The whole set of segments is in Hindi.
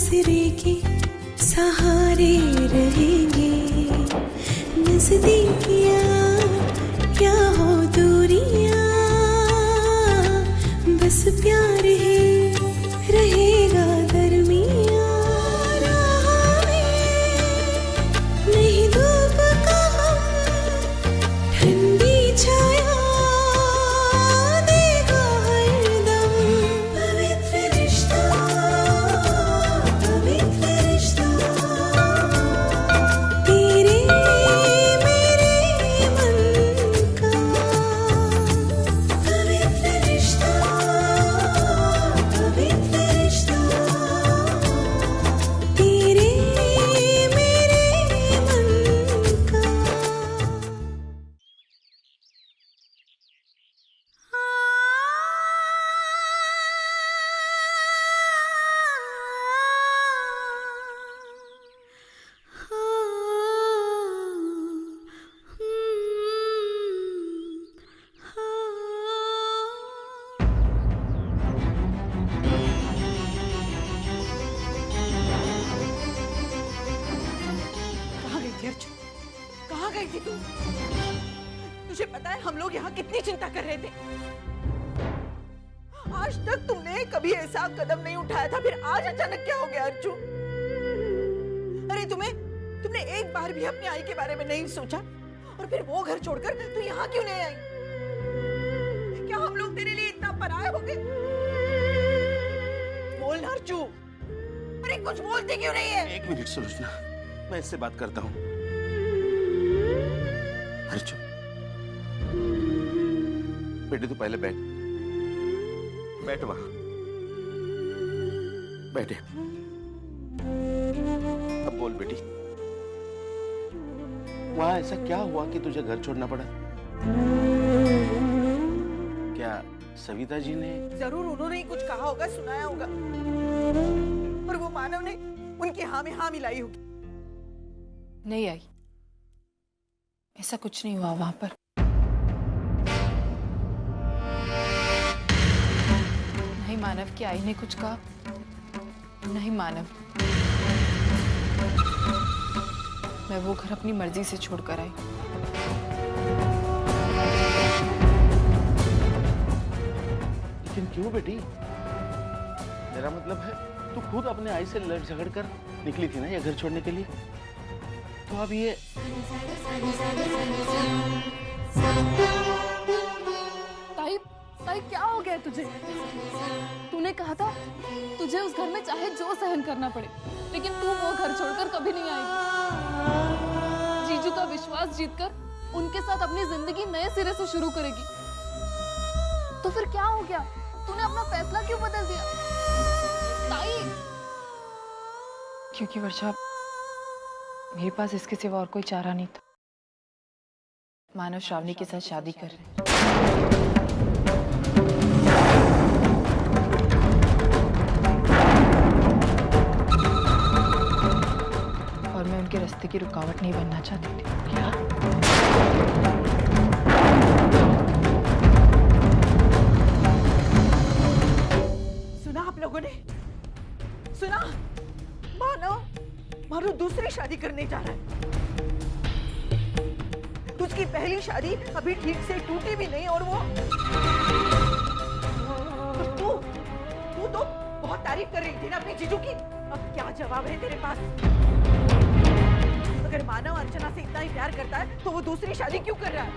आसरे के सहारे रहेंगे, नजदीकियां क्या हो दूरियां, बस प्यार ही रहेगा दरमियां। राह में नहीं धूप का हम, ठंडी छाया देगा हरदम। पवित्र रिश्ता, पवित्र रिश्ता, तेरे मेरे मन का। पवित्र रिश्ता, पवित्र रिश्ता, तेरे मेरे मन का। कहाँ गई थी अर्जुन? कहाँ गई थी तू? तुझे पता है हम लोग यहाँ कितनी चिंता कर रहे थे। आज तक तुमने कभी ऐसा कदम नहीं उठाया था, फिर आज अचानक क्या हो गया अर्जुन? अरे तुमने एक बार भी अपनी आई के बारे में नहीं सोचा, और फिर वो घर छोड़कर तू यहाँ क्यों नहीं आई? क्या हम लोग तेरे लिए इतना पराये हो गए? बोल ना अर्जुन, अरे कुछ बोलते क्यों नहीं है? एक मिनट सुलोचना, मैं इससे बात करता हूँ। अर्जुन बेटे, तू पहले बैठ, बैठ वहां, बैठे। अब बोल बेटी, वहां ऐसा क्या हुआ कि तुझे घर छोड़ना पड़ा? क्या सविता जी ने? जरूर उन्होंने ही कुछ कहा होगा, सुनाया होगा, और वो मानव ने उनकी हाँ में हाँ मिलाई होगी। नहीं आई, ऐसा कुछ नहीं हुआ वहां पर। नहीं मानव की आई ने कुछ कहा, नहीं मानव, मैं वो घर अपनी मर्जी से छोड़कर आई। लेकिन क्यों बेटी? मेरा मतलब है तू खुद अपने आई से लड़ झगड़ कर निकली थी ना ये घर छोड़ने के लिए, तो अब ये ताई क्या हो गया तुझे? तूने कहा था तुझे उस घर में चाहे जो सहन करना पड़े, लेकिन तू वो घर छोड़कर कभी नहीं आएगी। जीजू का विश्वास जीतकर उनके साथ अपनी जिंदगी नए सिरे से शुरू करेगी। तो फिर क्या हो गया? तूने अपना फैसला क्यों बदल दिया? ताई, क्योंकि वर्षा, मेरे पास इसके सिवा और कोई चारा नहीं था। मानव श्रावणी के साथ शादी कर रहे हैं। और मैं उनके रास्ते की रुकावट नहीं बनना चाहती थी। क्या? सुना आप लोगों ने? सुना? मानो दूसरी शादी करने जा रहा है। उसकी पहली शादी अभी ठीक से टूटी भी नहीं, और वो तू तो बहुत तारीफ कर रही थी ना अपनी जीजू की। अब क्या जवाब है तेरे पास? अगर मानव अर्चना से इतना ही प्यार करता है तो वो दूसरी शादी क्यों कर रहा है?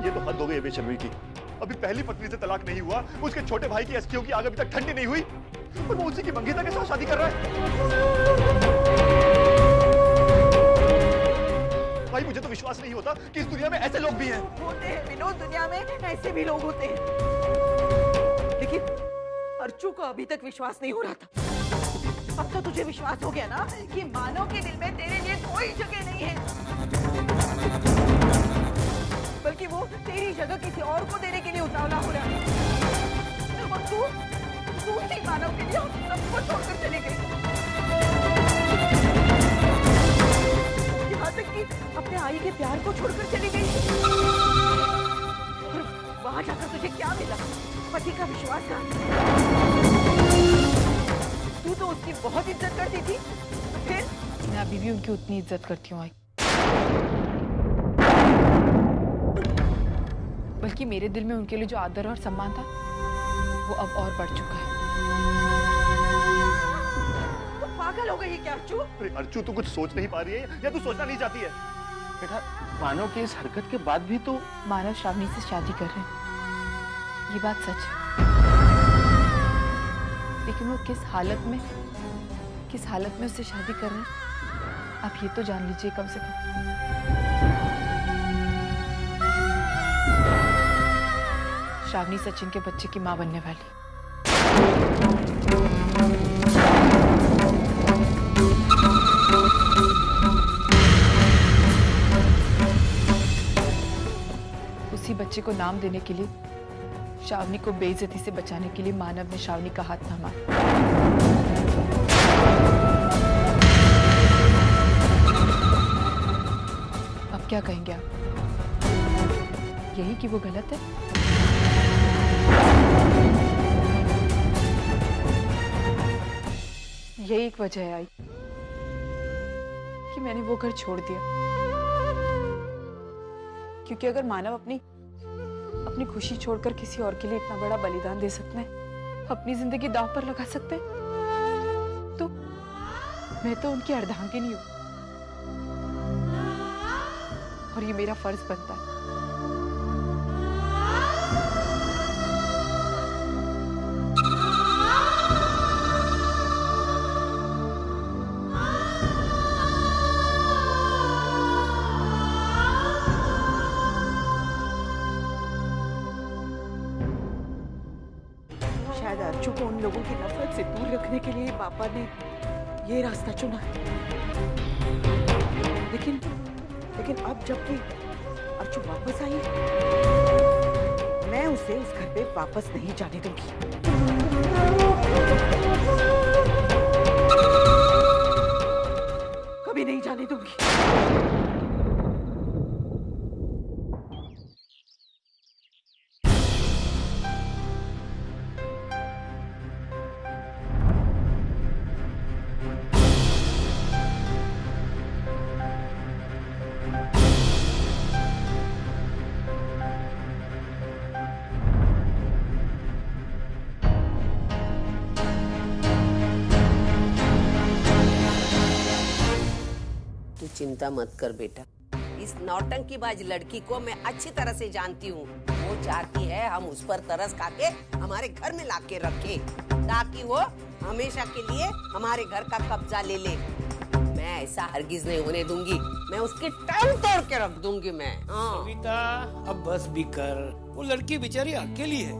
ये तो हद हो गई बेशर्मी की। अभी पहली पत्नी से तलाक नहीं हुआ, उसके छोटे भाई की एसक्यू की आग अभी तक ठंडी नहीं हुई, और वो उसी की मंगेतर के साथ शादी कर रहा है। भाई मुझे तो विश्वास नहीं होता कि इस दुनिया में ऐसे लोग भी हैं। होते हैं विनोद, दुनिया में ऐसे भी लोग होते हैं, लेकिन अर्चू को अभी तक विश्वास नहीं हो रहा था। अब तो तुझे विश्वास हो गया ना कि मानव के दिल में तेरे लिए कोई जगह नहीं है, बल्कि वो तेरी जगह किसी और को देने के लिए उतावला हो रहा है। और तू उसी मानव के लिए सबको छोड़कर चली गई, यहाँ तक कि अपने आई के प्यार को छोड़कर चली गई। और वहां जाकर तुझे क्या मिला? पति का विश्वासघात। बहुत इज्जत करती थी, तो फिर मैं अभी भी उनकी उतनी इज्जत करती हूँ आई। बल्कि मेरे दिल में उनके लिए जो आदर और सम्मान था वो अब और बढ़ चुका है। तो पागल हो गई है क्या अर्चू? अरे अर्चू, तू कुछ सोच नहीं पा रही है या तू सोचना नहीं चाहती है? बेटा, मानव की इस हरकत के बाद भी तो मानव श्रावणी से शादी कर रहे हैं, ये बात सच है। लेकिन वो किस हालत में उससे शादी कर रहे हैं, आप ये तो जान लीजिए कम से कम। श्रावणी सचिन के बच्चे की मां बनने वाली। उसी बच्चे को नाम देने के लिए, श्रावणी को बेइज्जती से बचाने के लिए मानव ने श्रावणी का हाथ थामा। अब क्या कहेंगे आप? यही कि वो गलत है? यही एक वजह है आई कि मैंने वो घर छोड़ दिया। क्योंकि अगर मानव अपनी खुशी छोड़कर किसी और के लिए इतना बड़ा बलिदान दे सकते हैं, अपनी जिंदगी दांव पर लगा सकते हैं, तो मैं तो उनकी अर्धांगिनी हूं और ये मेरा फर्ज बनता है। शायद अर्चू को उन लोगों की नफरत से दूर रखने के लिए पापा ने ये रास्ता चुना है। लेकिन अब जबकि अर्चू वापस आई है, मैं उसे उस घर पे वापस नहीं जाने दूंगी। कभी नहीं जाने दूंगी। चिंता मत कर बेटा, इस नौटंकीबाज लड़की को मैं अच्छी तरह से जानती हूँ। वो चाहती है हम उस पर तरस खाके हमारे घर में लाके रखे, ताकि वो हमेशा के लिए हमारे घर का कब्जा ले ले। मैं ऐसा हरगिज नहीं होने दूंगी, मैं उसकी टांग तोड़ के रख दूंगी मैं। सविता, अब बस भी कर। वो लड़की बेचारी अकेली है,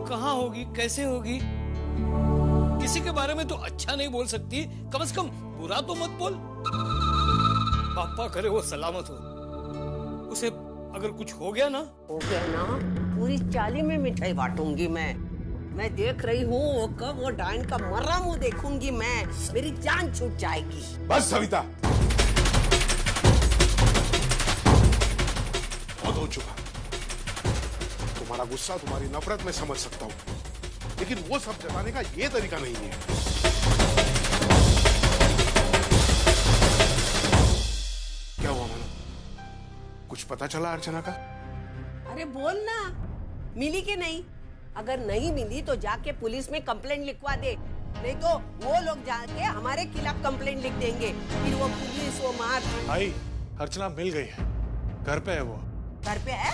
कहाँ होगी, कैसे होगी? किसी के बारे में तो अच्छा नहीं बोल सकती, कम से कम बुरा तो मत बोल। पापा करे वो सलामत हो, उसे अगर कुछ हो गया ना पूरी चाली में मिठाई बांटूंगी मैं देख रही हूँ वो कब वो डायन का मर्रा मुंह देखूंगी मैं, मेरी जान छूट जाएगी। बस सविता, बहुत हो चुका। तुम्हारा गुस्सा, तुम्हारी नफरत मैं समझ सकता हूँ, लेकिन वो सब जताने का ये तरीका नहीं है। क्या हुआ मानो? कुछ पता चला अर्चना का? अरे बोल ना, मिली कि नहीं? अगर नहीं मिली तो जाके पुलिस में कंप्लेंट लिखवा दे, नहीं तो वो लोग जाके हमारे खिलाफ कंप्लेंट लिख देंगे, फिर वो पुलिस वो मार। भाई, अर्चना मिल गई है, घर पे है वो। घर पे है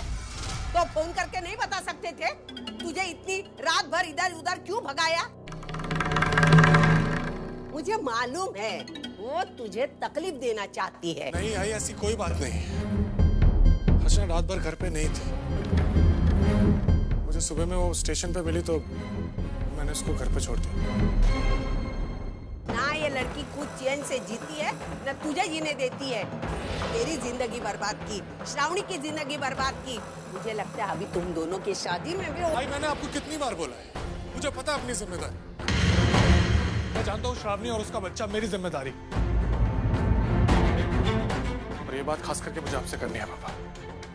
तो फोन करके नहीं बता सकते थे? तुझे इतनी रात भर इधर उधर क्यों भगाया? मुझे मालूम है वो तुझे तकलीफ देना चाहती है। नहीं आई, ऐसी कोई बात नहीं। अर्चना रात भर घर पे नहीं थी, मुझे सुबह में वो स्टेशन पे मिली तो मैंने उसको घर पे छोड़ दिया। ना ये लड़की खुद चैन से जीती है, न तुझे जीने देती है। तेरी जिंदगी बर्बाद की, श्रावणी की जिंदगी बर्बाद की। मुझे लगता है अभी तुम दोनों की शादी में भी भाई, मैंने आपको कितनी बार बोला है, मुझे पता है अपनी जिम्मेदारी। मैं जानता हूँ श्रावणी और उसका बच्चा मेरी जिम्मेदारी, और ये बात खास करके मुझे आपसे करनी है पापा।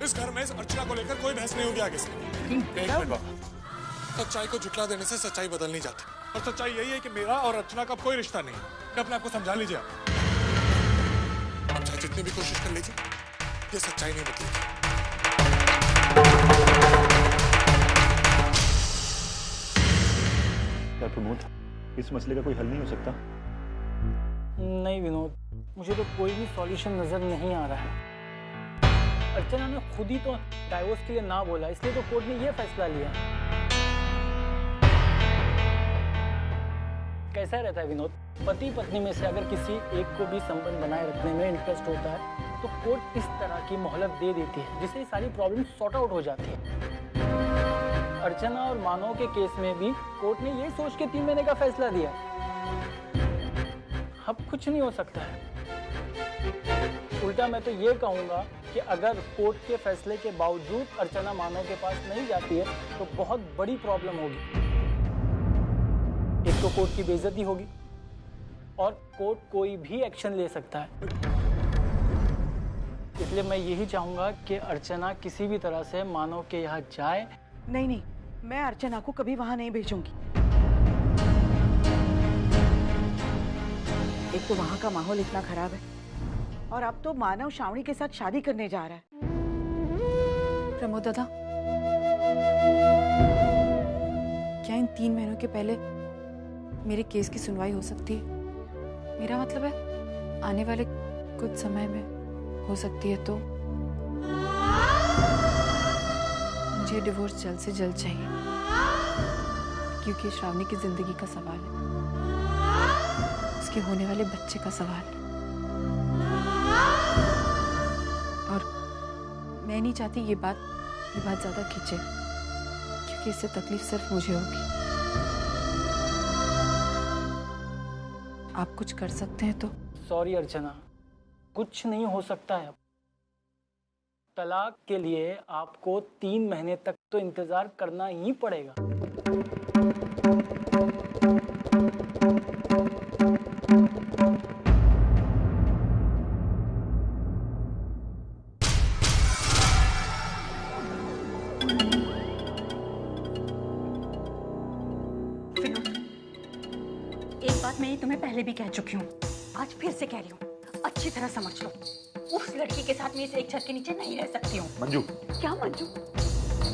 इस घर में इस अर्चना को लेकर कोई बहस नहीं होगी आगे से। एक मिनट पापा, सच्चाई को झुठला देने से सच्चाई बदल नहीं जाती। और सच्चाई यही है कि मेरा और अर्चना का कोई रिश्ता नहीं। मैं अपने आप को समझा लीजिए आप चाहे जितनी भी कोशिश कर लीजिए, ये सच्चाई नहीं बदलेगी। क्या प्रमोद, इस मसले का कोई हल नहीं हो सकता? नहीं विनोद, मुझे तो कोई भी सॉल्यूशन नजर नहीं आ रहा है। अर्चना ने खुद ही तो डाइवोर्स के लिए ना बोला, इसलिए तो कोर्ट ने ये फैसला लिया। कैसा रहता है विनोद, पति पत्नी में से अगर किसी एक को भी संबंध बनाए रखने में इंटरेस्ट होता है तो कोर्ट इस तरह की मोहलत दे देती है जिससे सारी प्रॉब्लम सॉर्ट आउट हो जाती है। अर्चना और मानव के केस में भी कोर्ट ने ये सोच के 3 महीने का फैसला दिया। अब कुछ नहीं हो सकता है। उल्टा मैं तो ये कहूंगा कि अगर कोर्ट के फैसले के बावजूद अर्चना मानव के पास नहीं जाती है तो बहुत बड़ी प्रॉब्लम होगी। एक तो कोर्ट की बेइज्जती होगी और कोर्ट कोई भी एक्शन ले सकता है। इसलिए मैं यही चाहूंगा कि अर्चना किसी भी तरह से मानव के यहाँ जाए। नहीं नहीं, मैं अर्चना को कभी वहां नहीं भेजूंगी। एक तो वहां का माहौल इतना खराब है और अब तो मानव श्रावणी के साथ शादी करने जा रहा है। प्रमोद दादा, क्या इन 3 महीनों के पहले मेरे केस की सुनवाई हो सकती है? मेरा मतलब है आने वाले कुछ समय में हो सकती है तो मुझे डिवोर्स जल्द से जल्द चाहिए, क्योंकि श्रावणी की जिंदगी का सवाल है, उसके होने वाले बच्चे का सवाल है। और मैं नहीं चाहती ये बात ज्यादा खींचे, क्योंकि इससे तकलीफ सिर्फ मुझे होगी। आप कुछ कर सकते हैं तो? सॉरी अर्चना, कुछ नहीं हो सकता है। अब तलाक के लिए आपको 3 महीने तक तो इंतजार करना ही पड़ेगा। एक बात मैं तुम्हें पहले भी कह चुकी हूँ, आज फिर से कह रही हूँ, अच्छी तरह समझ लो। उस लड़की के साथ मैं इस एक छत के नीचे नहीं रह सकती हूँ। मंजू, क्या मंजू?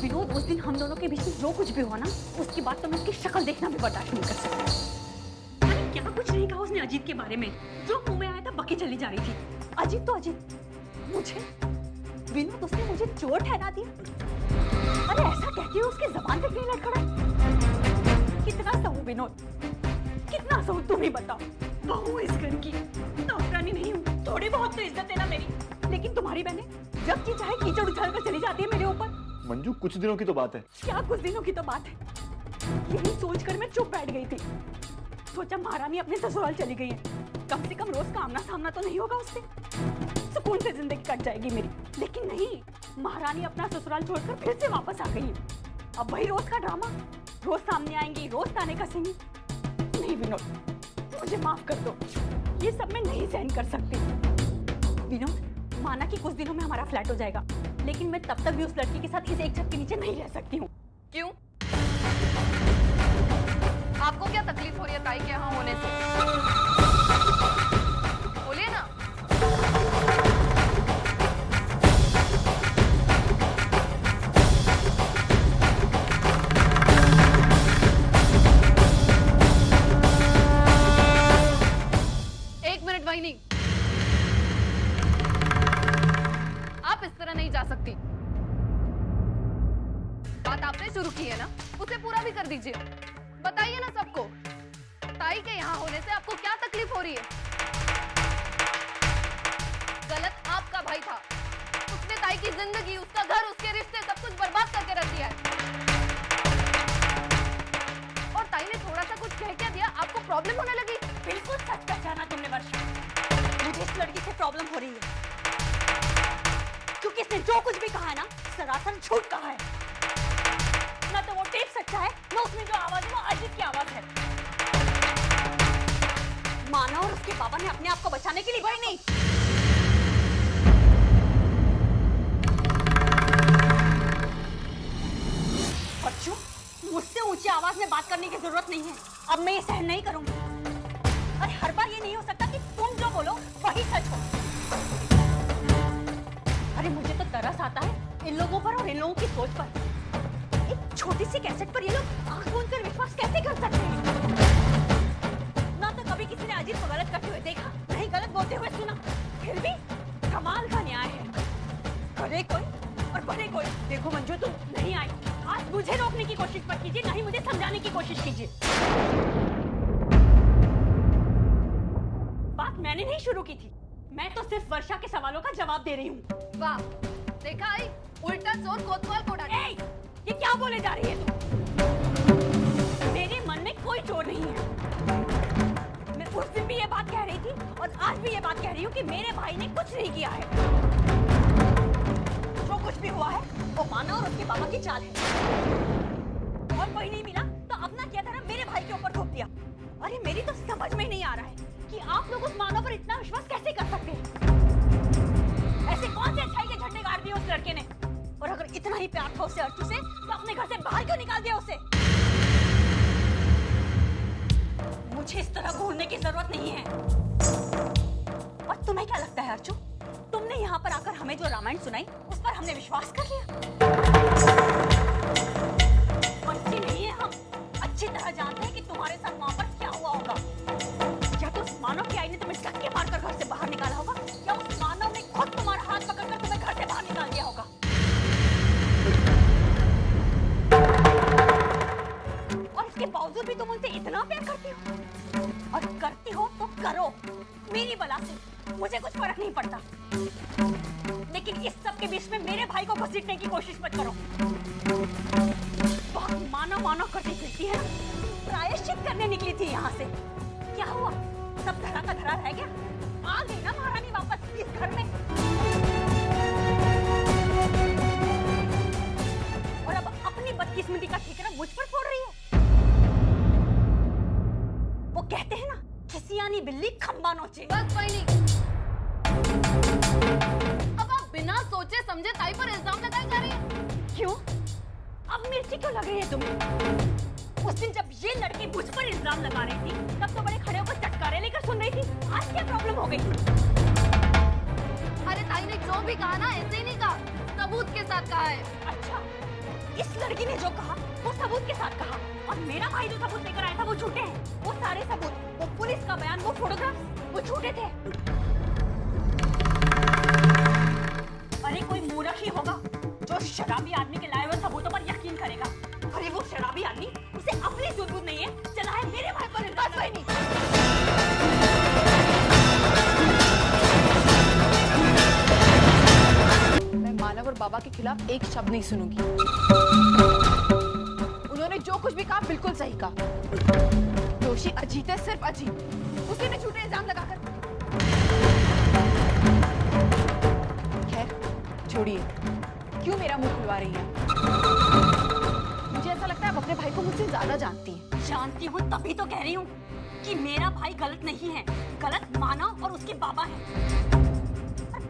विनोद, उस दिन हम दोनों के बीच में जो कुछ भी हुआ ना, उसके बाद तो मैं उसकी शक्ल देखना भी बर्दाश्त नहीं कर सकती। अरे क्या कुछ नहीं कहा उसने अजीत के बारे में, जो मुंह में आया था बकी चली जा रही थी। अजीत तो अजीत, मुझे विनोद उसने मुझे चोर ठहरा दिया। अरे ऐसा कहती है उसकी जबान तक नहीं लड़खड़ा। कितना सहूं विनोद, कितना सहूं, तुम ही बताओ। बहू इस घर की, नौकरानी नहीं हूँ, थोड़ी बहुत तो इज्जत है ना मेरी। लेकिन तुम्हारी बहनें जब जी चाहे कीचड़ उछाल कर चली जाती है मेरे ऊपर। मंजू, कुछ दिनों की तो बात है। क्या कुछ दिनों की तो बात है? यही सोचकर मैं चुप बैठ गई थी। सोचा महारानी अपने ससुराल चली गई है, कम से कम रोज का आमना सामना तो नहीं होगा उससे, सुकून से जिंदगी कट जाएगी मेरी। लेकिन नहीं, महारानी अपना ससुराल छोड़कर फिर से वापस आ गई है। अब वही रोज का ड्रामा, रोज सामने आएंगी, रोज ताने कसेंगी। नहीं विनोद, मुझे माफ कर दो, ये सब मैं नहीं सहन कर सकती। विनोद, माना कि कुछ दिनों में हमारा फ्लैट हो जाएगा, लेकिन मैं तब तक भी उस लड़की के साथ इस एक छत के नीचे नहीं रह सकती हूँ। क्यों? आपको क्या तकलीफ हो रही है ताई के यहाँ होने से? बोलिए ना। एक मिनट वही नहीं, आप इस तरह नहीं जा सकती। बात आपने शुरू की है ना, उसे पूरा भी कर दीजिए। बताइए ना सबको, ताई के यहाँ होने से आपको क्या तकलीफ हो रही है? गलत आपका भाई था, उसने ताई की जिंदगी, उसका घर, उसके रिश्ते सब कुछ बर्बाद करके रख दिया है। और ताई ने थोड़ा सा कुछ कह क्या दिया, आपको प्रॉब्लम होने लगी? बिल्कुल सच पहचाना तुमने वर्षा, मुझे इस लड़की से प्रॉब्लम हो रही है, क्योंकि इसने जो कुछ भी कहा है ना, सरासर झूठ कहा है। ना तो वो टेप सच्चा है, ना उसमें जो आवाज है वो अजीत की आवाज है। माना और उसके बाबा ने अपने आप को बचाने के लिए कोई नहीं। बच्चों, मुझसे ऊंची आवाज में बात करने की जरूरत नहीं है। अब मैं ये सहन नहीं करूंगी। अरे हर बार ये नहीं हो सकता कि तुम जो बोलो वही सच हो। अरे मुझे तो तरस आता है इन लोगों पर और इन लोगों की सोच पर। एक छोटी सी कैसेट पर ये लोग आंख मूंद कर विश्वास कैसे कर सकते हैं? ना तो कभी किसी ने अजीत को गलत करते हुए देखा, नहीं गलत बोलते हुए सुना, फिर भी कमाल का न्याय है। करे कोई और बने कोई। देखो मंजू, तुम नहीं आई, आज मुझे रोकने की कोशिश मत कीजिए, ना ही मुझे समझाने की कोशिश कीजिए। बात मैंने नहीं शुरू की थी, मैं तो सिर्फ वर्षा के सवालों का जवाब दे रही हूँ। वाह, देखा आई, उल्टा जोर कोतवाल को डाला। ये क्या बोले जा रही है तुम? मेरे मन में कोई चोर नहीं है। मैं उस दिन भी ये बात कह रही थी और आज भी ये बात कह रही हूँ कि मेरे भाई ने कुछ नहीं किया है। जो कुछ भी हुआ है वो माना और उसके बाबा की चाल है। और कोई नहीं मिला तो अपना क्या तरह मेरे भाई के ऊपर थोप दिया। अरे मेरी तो समझ में नहीं आ रहा है कि आप लोग उस मानव पर इतना विश्वास कैसे कर सकते हैं। ऐसे कौन से अच्छाई के झंडे गाड़ दिए उस लड़के ने? और अगर इतना ही प्यार था उसे अर्चू से, तो अपने घर से बाहर क्यों निकाल दिया उसे? मुझे इस तरह घूरने की जरूरत नहीं है। और तुम्हें क्या लगता है अर्चू, तुमने यहाँ पर आकर हमें जो रामायण सुनाई उस पर हमने विश्वास कर लिया? बच्चे नहीं है हम, अच्छी तरह जानते हैं कि तुम्हारे साथ वहाँ पर क्या हुआ होगा। या तो उस मानव की आई ने तुम्हें धक्के मारकर घर से बाहर निकाला होगा, या उस मानव ने खुद तुम्हारा हाथ पकड़कर तुम्हें घर से बाहर निकाल दिया होगा। और इसके बावजूद भी तुम उनसे इतना प्यार करती हो, और करती हो तो करो, मेरी बला से मुझे कुछ फर्क नहीं पड़ता। लेकिन इस सब के बीच में मेरे भाई को घसीटने की कोशिश मत करो। बहुत मानव मानव करती फिरती है, प्रायश्चित करने निकली थी यहाँ से। क्या हुआ? सब धरा का धरा रह गया? आ गई ना महारानी वापस इस घर में। और अब अपनी बदकिस्मती का ठिकाना मुझ पर फोड़ रही है। वो कहते हैं ना, खिसियानी बिल्ली खंबा नोचे। बस फाइनली, अब आप बिना सोचे समझे ताई पर इल्जाम लगाए जा रही हैं। क्यों? अब मिर्ची क्यों लग रही है तुम्हें? उस दिन जब ये लड़की मुझ पर इल्जाम लगा रही थी, तब तो बड़े खड़े होकर चटकारे लेकर सुन रही थी। आज क्या प्रॉब्लम हो गई? अरे ताई ने जो भी कहा ना, ऐसे ही नहीं कहा, सबूत के साथ कहा है। अच्छा, इस लड़की ने जो कहा वो सबूत के साथ कहा, और मेरा भाई जो सबूत लेकर आया था वो झूठे हैं। वो सारे सबूत, वो पुलिस का बयान, वो फोटोग्राफ्स, वो झूठे थे। अरे कोई मूर्ख ही होगा जो शराबी आदमी के लाए हुए सबूतों पर यकीन करेगा। अरे वो शराबी आदमी, उसे अपनी सुध-बुध नहीं है, चला है मेरे भाई पर इल्जाम। नहीं, मैं मानव और बाबा के खिलाफ एक शब्द नहीं सुनूंगी। उन्होंने जो कुछ भी कहा बिल्कुल सही कहा। दोषी अजीत है, सिर्फ अजीत। उसी ने झूठे इल्जाम लगाकर। खैर छोड़िए, क्यों मेरा मुंह खुलवा रही है? मुझे ऐसा लगता है आप अपने भाई को मुझसे ज्यादा जानती हैं। जानती हूँ तभी तो कह रही हूँ कि मेरा भाई गलत नहीं है, गलत मानव और उसके बाबा है।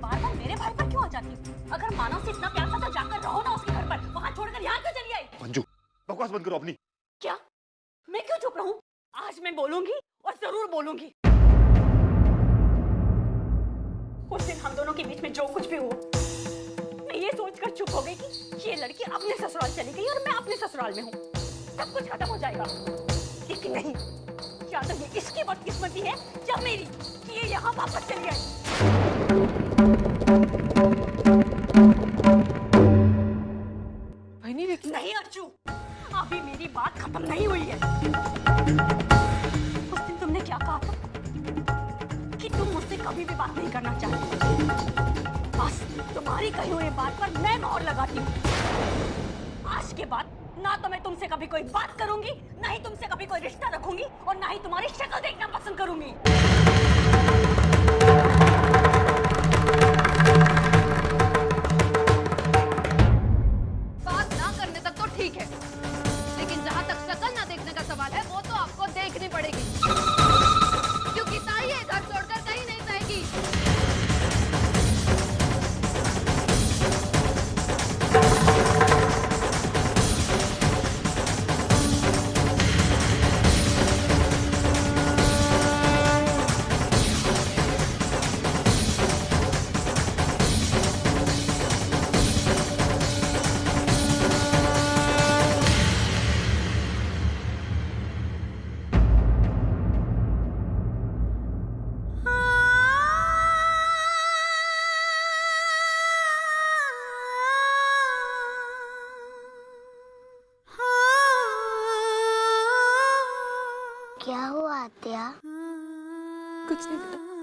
बार बार मेरे भाई पर क्यों आ जाती हो? अगर मानव से इतना प्यार था तो जाकर रहो ना उसके घर पर, वहाँ छोड़कर यहाँ क्यों चली आई? मंजू, बकवास बंद करो अपनी। क्या? मैं क्यों चुप रहूं? आज मैं बोलूंगी और जरूर बोलूंगी। उस दिन हम दोनों के बीच में जो कुछ भी हुआ, मैं ये सोचकर चुप हो गई कि ये लड़की अपने ससुराल चली गई और मैं अपने ससुराल में हूँ, सब कुछ खत्म हो जाएगा। लेकिन नहीं, या तो ये इसकी बदकिस्मती है या मेरी कि ये यहाँ वापस चली आई। नहीं अर्चू, अभी मेरी बात खत्म नहीं हुई है। उस दिन तुमने क्या कहा था कि तुम मुझसे कभी भी बात नहीं करना चाहती। बस तुम्हारी कही हुई बात पर मैं मोहर लगाती हूँ। आज के बाद ना तो मैं तुमसे कभी कोई बात करूंगी, ना ही तुमसे कभी कोई रिश्ता रखूंगी, और ना ही तुम्हारी शक्ल देखना पसंद करूंगी। बात ना करने तक तो ठीक है, लेकिन जहाँ तक शक्ल ना देखने का सवाल है, वो तो आपको देखनी पड़ेगी, क्योंकि ताई ये घर छोड़कर कहीं नहीं जाएगी। कुछ नहीं मिला।